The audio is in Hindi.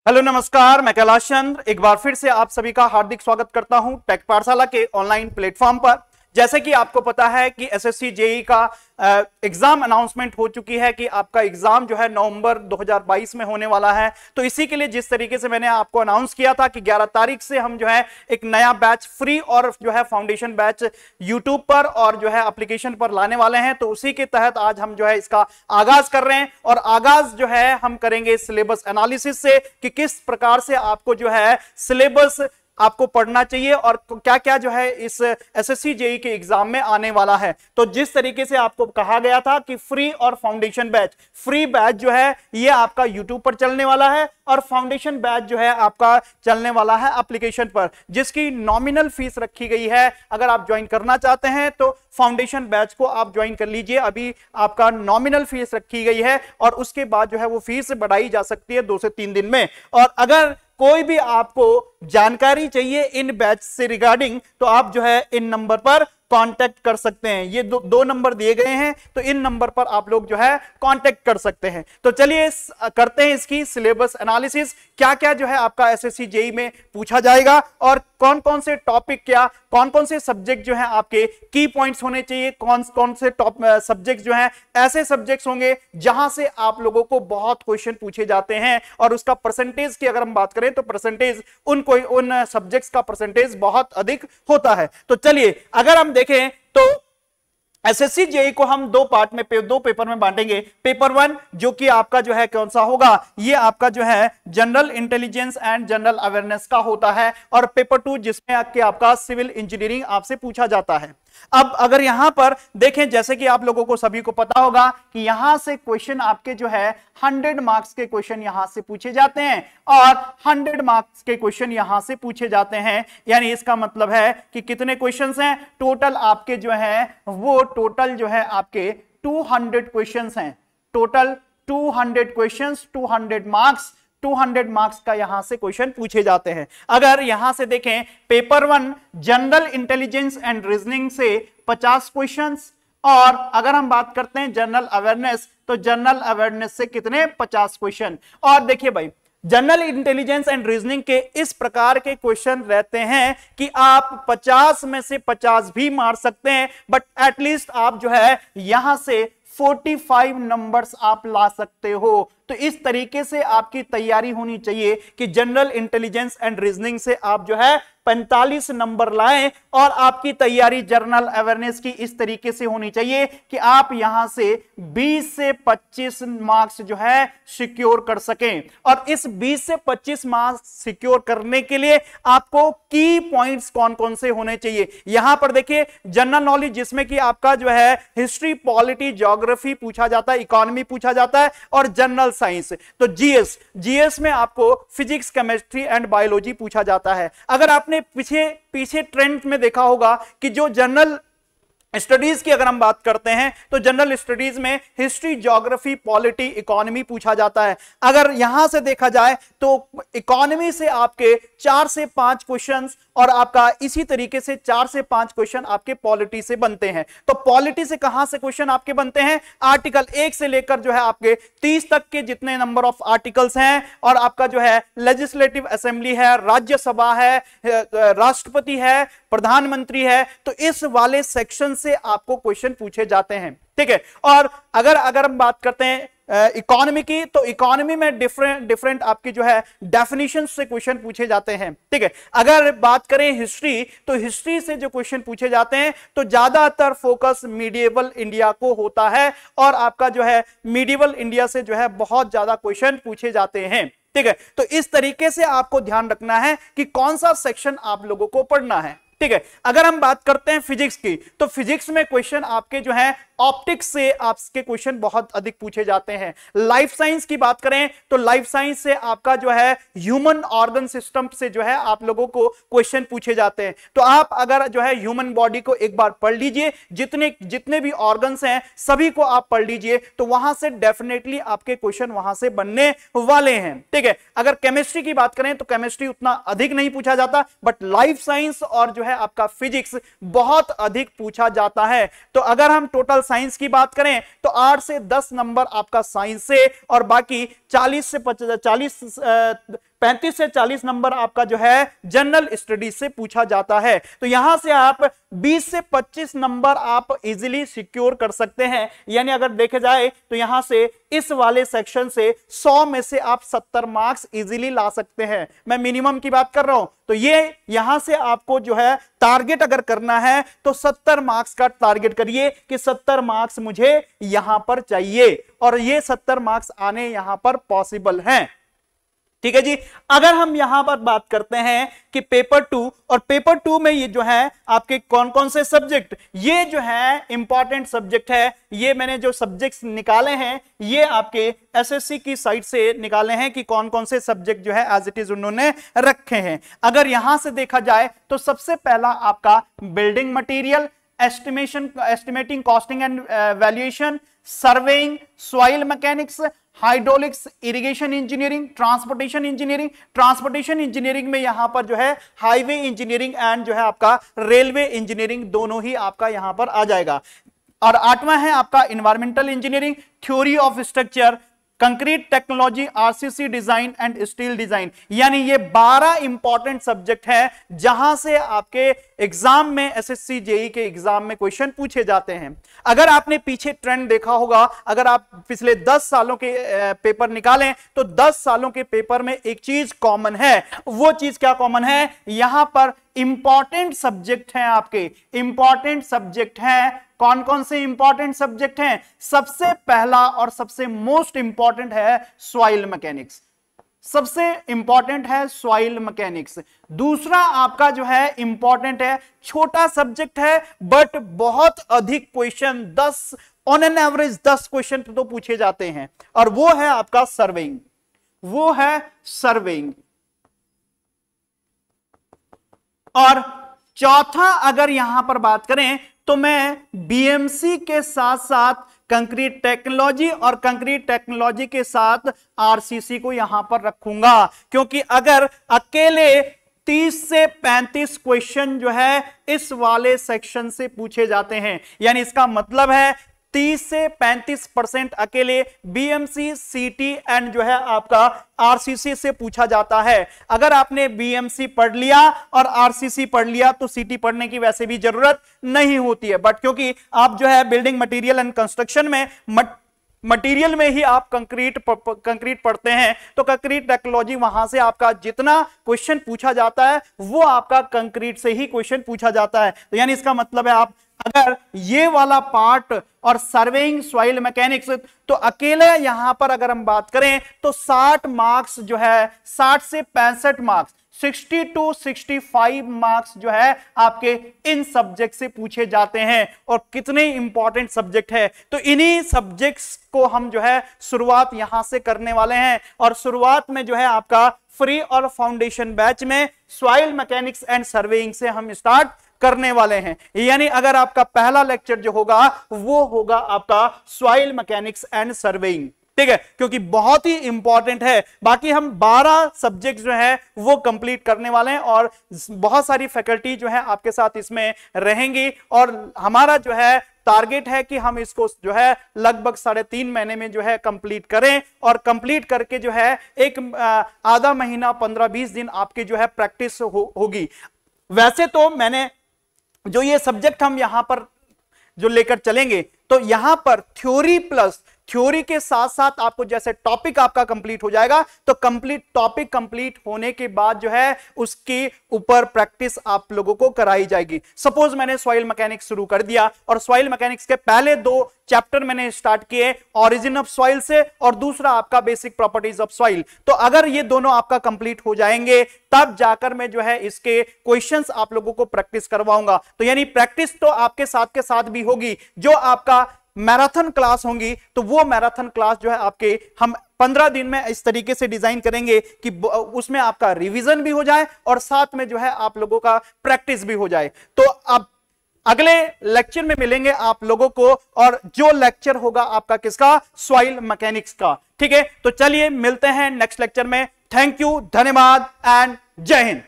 हेलो नमस्कार, मैं कैलाश चंद्र एक बार फिर से आप सभी का हार्दिक स्वागत करता हूं टेक पाठशाला के ऑनलाइन प्लेटफॉर्म पर। जैसे कि आपको पता है कि एसएससी जेई का एग्जाम अनाउंसमेंट हो चुकी है कि आपका एग्जाम जो है नवंबर 2022 में होने वाला है। तो इसी के लिए जिस तरीके से मैंने आपको अनाउंस किया था कि 11 तारीख से हम जो है एक नया बैच फ्री और जो है फाउंडेशन बैच यूट्यूब पर और जो है एप्लीकेशन पर लाने वाले हैं, तो उसी के तहत आज हम जो है इसका आगाज कर रहे हैं। और आगाज जो है हम करेंगे सिलेबस एनालिसिस से कि किस प्रकार से आपको जो है सिलेबस आपको पढ़ना चाहिए और क्या क्या जो है इस एसएससी जेई के एग्जाम में आने वाला है। तो जिस तरीके से आपको कहा गया था कि फ्री और फाउंडेशन बैच, फ्री बैच जो है ये आपका यूट्यूब पर चलने वाला है और फाउंडेशन बैच जो है आपका चलने वाला है एप्लीकेशन पर, जिसकी नॉमिनल फीस रखी गई है। अगर आप ज्वाइन करना चाहते हैं तो फाउंडेशन बैच को आप ज्वाइन कर लीजिए, अभी आपका नॉमिनल फीस रखी गई है और उसके बाद जो है वो फीस बढ़ाई जा सकती है 2 से 3 दिन में। और अगर कोई भी आपको जानकारी चाहिए इन बैच से रिगार्डिंग तो आप जो है इन नंबर पर कांटेक्ट कर सकते हैं। ये दो नंबर दिए गए हैं, तो इन नंबर पर आप लोग जो है कांटेक्ट कर सकते हैं। तो चलिए करते हैं इसकी सिलेबस एनालिसिस, क्या क्या जो है आपका एसएससी जेई में पूछा जाएगा और कौन कौन से टॉपिक, क्या कौन कौन से सब्जेक्ट जो है आपके की पॉइंट्स होने चाहिए, कौन कौन से टॉप सब्जेक्ट जो है ऐसे सब्जेक्ट्स होंगे जहां से आप लोगों को बहुत क्वेश्चन पूछे जाते हैं और उसका परसेंटेज की अगर हम बात करें तो परसेंटेज उन सब्जेक्ट्स का परसेंटेज बहुत अधिक होता है। तो चलिए अगर हम देखें तो एसएससी जेई को हम दो पार्ट में दो पेपर में बांटेंगे। पेपर 1 जो कि आपका जो है कौन सा होगा, ये आपका जो है general intelligence and general awareness का होता है और पेपर 2 जिसमें आपका सिविल इंजीनियरिंग आपसे पूछा जाता है। अब अगर यहां पर देखें, जैसे कि आप लोगों को सभी को पता होगा कि यहां से क्वेश्चन आपके जो है 100 मार्क्स के क्वेश्चन यहां से पूछे जाते हैं और 100 मार्क्स के क्वेश्चन यहां से पूछे जाते हैं। यानी इसका मतलब है कि कितने क्वेश्चंस हैं टोटल आपके जो है वो टोटल जो है आपके 200 क्वेश्चंस हैं। टोटल 200 क्वेश्चंस, 200 मार्क्स, 200 मार्क्स का यहां से क्वेश्चन पूछे जाते हैं। अगर यहां से देखें paper 1 general intelligence and reasoning से 50 क्वेश्चंस और अगर हम बात करते हैं जनरल अवेयरनेस तो जनरल अवेयरनेस से कितने 50 क्वेश्चन। और देखिए भाई, जनरल इंटेलिजेंस एंड रीजनिंग के इस प्रकार के क्वेश्चन रहते हैं कि आप 50 में से 50 भी मार सकते हैं, बट एटलीस्ट आप जो है यहां से 45 नंबर्स आप ला सकते हो। तो इस तरीके से आपकी तैयारी होनी चाहिए कि जनरल इंटेलिजेंस एंड रीजनिंग से आप जो है 45 नंबर लाएं और आपकी तैयारी जनरल अवेयरनेस की इस तरीके से होनी चाहिए कि आप यहां से 20 से 25 मार्क्स जो है सिक्योर कर सकें। और इस 20 से 25 मार्क्स सिक्योर करने के लिए आपको की पॉइंट्स कौन कौन से होने चाहिए। यहां पर देखिए जनरल नॉलेज जिसमें कि आपका जो है हिस्ट्री, पॉलिटी, ज्योग्राफी पूछा जाता है, इकोनॉमी पूछा जाता है और जनरल साइंस। तो जीएस में आपको फिजिक्स, केमिस्ट्री एंड बायोलॉजी पूछा जाता है। अगर आपने पीछे ट्रेंड में देखा होगा कि जो जनरल स्टडीज की अगर हम बात करते हैं तो जनरल स्टडीज में हिस्ट्री, ज्योग्राफी, पॉलिटी, इकोनॉमी पूछा जाता है। अगर यहां से देखा जाए तो इकोनॉमी से आपके 4 से 5 क्वेश्चंस और आपका इसी तरीके से 4 से 5 क्वेश्चन आपके पॉलिटी से बनते हैं। तो पॉलिटी से कहां से क्वेश्चन आपके बनते हैं, आर्टिकल 1 से लेकर जो है आपके 30 तक के जितने नंबर ऑफ आर्टिकल्स हैं और आपका जो है लेजिस्लेटिव असेंबली है, राज्यसभा है, राष्ट्रपति है, प्रधानमंत्री है, तो इस वाले सेक्शन से आपको क्वेश्चन पूछे जाते हैं। ठीक है। और अगर हम बात करते हैं इकोनॉमी की, तो इकोनॉमी में डिफरेंट आपकी जो है डेफिनेशन से क्वेश्चन पूछे जाते हैं। ठीक है। अगर बात करें हिस्ट्री, तो हिस्ट्री से जो क्वेश्चन पूछे जाते हैं तो ज्यादातर फोकस मीडिएवल इंडिया को होता है और आपका जो है मीडिएवल इंडिया से जो है बहुत ज्यादा क्वेश्चन पूछे जाते हैं। ठीक है। तो इस तरीके से आपको ध्यान रखना है कि कौन सा सेक्शन आप लोगों को पढ़ना है। ठीक है। अगर हम बात करते हैं फिजिक्स की, तो फिजिक्स में क्वेश्चन आपके जो है ऑप्टिक्स से आपके क्वेश्चन बहुत अधिक पूछे जाते हैं। लाइफ साइंस की बात करें तो लाइफ साइंस से आपका जो है ह्यूमन ऑर्गन सिस्टम से जो है आप लोगों को क्वेश्चन पूछे जाते हैं। तो आप अगर जो है ह्यूमन बॉडी को एक बार पढ़ लीजिए, जितने भी ऑर्गन्स हैं सभी को आप पढ़ लीजिए, तो वहां से डेफिनेटली आपके क्वेश्चन वहां से बनने वाले हैं। ठीक है। अगर केमिस्ट्री की बात करें तो केमिस्ट्री उतना अधिक नहीं पूछा जाता, बट लाइफ साइंस और जो है आपका फिजिक्स बहुत अधिक पूछा जाता है। तो अगर हम टोटल साइंस की बात करें तो 8 से 10 नंबर आपका साइंस से और बाकी 40 35 से 40 नंबर आपका जो है जनरल स्टडीज से पूछा जाता है। तो यहां से आप 20 से 25 नंबर आप इजीली सिक्योर कर सकते हैं। यानी अगर देखे जाए तो यहां से इस वाले सेक्शन से 100 में से आप 70 मार्क्स इजीली ला सकते हैं। मैं मिनिमम की बात कर रहा हूं। तो ये यहां से आपको जो है टारगेट अगर करना है तो 70 मार्क्स का टारगेट करिए कि 70 मार्क्स मुझे यहां पर चाहिए, और ये 70 मार्क्स आने यहां पर पॉसिबल हैं। ठीक है जी। अगर हम यहां पर बात करते हैं कि पेपर 2, और पेपर 2 में ये जो है आपके कौन कौन से सब्जेक्ट, ये जो है इंपॉर्टेंट सब्जेक्ट है। ये मैंने जो सब्जेक्ट्स निकाले हैं ये आपके एसएससी की साइट से निकाले हैं कि कौन कौन से सब्जेक्ट जो है एज इट इज उन्होंने रखे हैं। अगर यहां से देखा जाए तो सबसे पहला आपका building material, estimating, costing and valuation, surveying, soil mechanics, hydraulics, irrigation engineering, transportation engineering. Transportation engineering में यहां पर जो है हाईवे इंजीनियरिंग एंड जो है आपका रेलवे इंजीनियरिंग दोनों ही आपका यहां पर आ जाएगा। और 8वां है आपका environmental engineering, theory of structure, concrete technology, RCC design and steel design. यानी ये 12 इंपॉर्टेंट सब्जेक्ट हैं जहां से आपके एग्जाम में, एसएससी जेई के एग्जाम में क्वेश्चन पूछे जाते हैं। अगर आपने पीछे ट्रेंड देखा होगा, अगर आप पिछले 10 सालों के पेपर निकालें तो 10 सालों के पेपर में एक चीज कॉमन है। वो चीज क्या कॉमन है? यहां पर इंपॉर्टेंट सब्जेक्ट हैं आपके, इंपॉर्टेंट सब्जेक्ट हैं। कौन कौन से इंपॉर्टेंट सब्जेक्ट हैं? सबसे पहला और सबसे मोस्ट इंपॉर्टेंट है सॉइल मैकेनिक्स, सबसे इंपॉर्टेंट है सॉइल मैकेनिक्स। दूसरा आपका जो है इंपॉर्टेंट है, छोटा सब्जेक्ट है बट बहुत अधिक question, 10 on an average 10 question तो पूछे जाते हैं, और वो है आपका सर्वेइंग, वो है सर्वेइंग। और चौथा अगर यहां पर बात करें तो मैं बीएमसी के साथ साथ कंक्रीट टेक्नोलॉजी और कंक्रीट टेक्नोलॉजी के साथ आरसीसी को यहां पर रखूंगा, क्योंकि अगर अकेले 30 से 35 क्वेश्चन जो है इस वाले सेक्शन से पूछे जाते हैं, यानी इसका मतलब है 30 से 35% अकेले बीएमसी, सीटी एंड जो है आपका आरसीसी से पूछा जाता है। अगर आपने बीएमसी पढ़ लिया और आरसीसी पढ़ लिया तो सीटी पढ़ने की वैसे भी जरूरत नहीं होती है, बट क्योंकि आप जो है बिल्डिंग मटेरियल एंड कंस्ट्रक्शन में मटेरियल में ही आप कंक्रीट पढ़ते हैं, तो कंक्रीट टेक्नोलॉजी वहां से आपका जितना क्वेश्चन पूछा जाता है वो आपका कंक्रीट से ही क्वेश्चन पूछा जाता है। तो यानी इसका मतलब है आप अगर ये वाला पार्ट और सर्वेइंग, सॉइल मैकेनिक्स, तो अकेले यहां पर अगर हम बात करें तो 60 मार्क्स जो है, 60 से 65 मार्क्स, 60 to 65 मार्क्स जो है आपके इन सब्जेक्ट से पूछे जाते हैं। और कितने इंपॉर्टेंट सब्जेक्ट है, तो इन्हीं सब्जेक्ट्स को हम जो है शुरुआत यहां से करने वाले हैं। और शुरुआत में जो है आपका फ्री और फाउंडेशन बैच में सॉइल मैकेनिक्स एंड सर्वेइंग से हम स्टार्ट करने वाले हैं। यानी अगर आपका पहला लेक्चर जो होगा वो होगा आपका सॉइल मैकेनिक्स एंड सर्वेइंग, ठीक है, क्योंकि बहुत ही इंपॉर्टेंट है। बाकी हम 12 सब्जेक्ट जो है वो कंप्लीट करने वाले हैं और बहुत सारी फैकल्टी जो है आपके साथ इसमें रहेंगी। और हमारा जो है टारगेट है कि हम इसको जो है लगभग 3.5 महीने में जो है कंप्लीट करें, और कंप्लीट करके जो है एक आधा महीना 15-20 दिन आपकी जो है प्रैक्टिस होगी। वैसे तो मैंने जो ये सब्जेक्ट हम यहां पर जो लेकर चलेंगे, तो यहां पर थ्योरी प्लस थ्योरी के साथ साथ आपको जैसे टॉपिक आपका कंप्लीट हो जाएगा, तो टॉपिक कंप्लीट होने के बाद जो है उसके ऊपर प्रैक्टिस आप लोगों को कराई जाएगी। सपोज मैंने सॉइल मैकेनिक्स शुरू कर दिया और सॉइल मैकेनिक्स के पहले 2 चैप्टर मैंने स्टार्ट किए, ओरिजिन ऑफ सॉइल से और दूसरा आपका बेसिक प्रॉपर्टीज ऑफ सॉइल। तो अगर ये दोनों आपका कंप्लीट हो जाएंगे तब जाकर मैं जो है इसके क्वेश्चंस आप लोगों को प्रैक्टिस करवाऊंगा। तो यानी प्रैक्टिस तो आपके साथ के साथ भी होगी। जो आपका मैराथन क्लास होंगी तो वो मैराथन क्लास जो है आपके हम 15 दिन में इस तरीके से डिजाइन करेंगे कि उसमें आपका रिवीजन भी हो जाए और साथ में जो है आप लोगों का प्रैक्टिस भी हो जाए। तो अब अगले लेक्चर में मिलेंगे आप लोगों को, और जो लेक्चर होगा आपका किसका? सॉइल मैकेनिक्स का। ठीक है, तो चलिए मिलते हैं नेक्स्ट लेक्चर में। थैंक यू, धन्यवाद एंड जय हिंद।